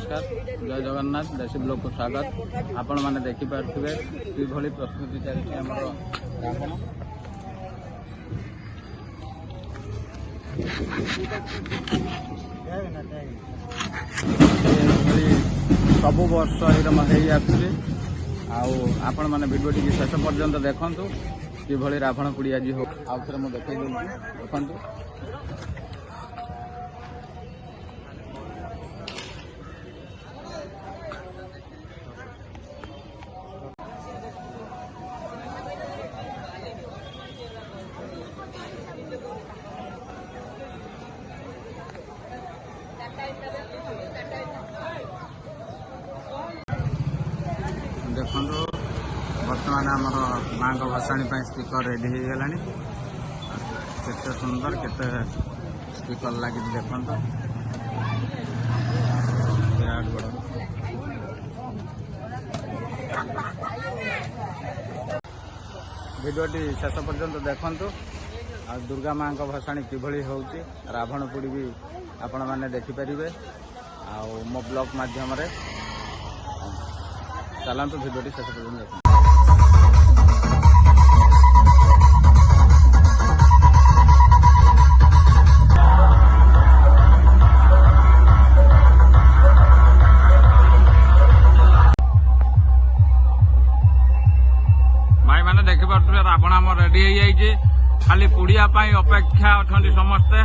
नमस्कार जय जगन्नाथ देशी ब्लॉग को स्वागत। आपण मैंने देखिपे कि प्रस्तुति चलती आम रावण सबु वर्ष आपण मैंने भिडियो टी शेष पर्यंत देखु कि रावण पोड़ी आज हो आउ थे मुझे देखु देखो बर्तमान आमर माँ को भसाणी स्पीकर रेडी हो गला केते सुंदर केते स्पीकर लगी देखो विराट बड़ भिडियोटी शेष पर्यंत देखु आ दुर्गा माँ को भसाणी किभली होउची रावण पोड़ी भी आपण मैंने देखिपारे आ मो ब्लॉग माध्यम चलतु भिडियोटी शेष पर्यंत देखो। भाई मैंने देखिपे रावण आम रेडी हो जाइए खाली पुड़िया अपेक्षा अच्छा समस्ते।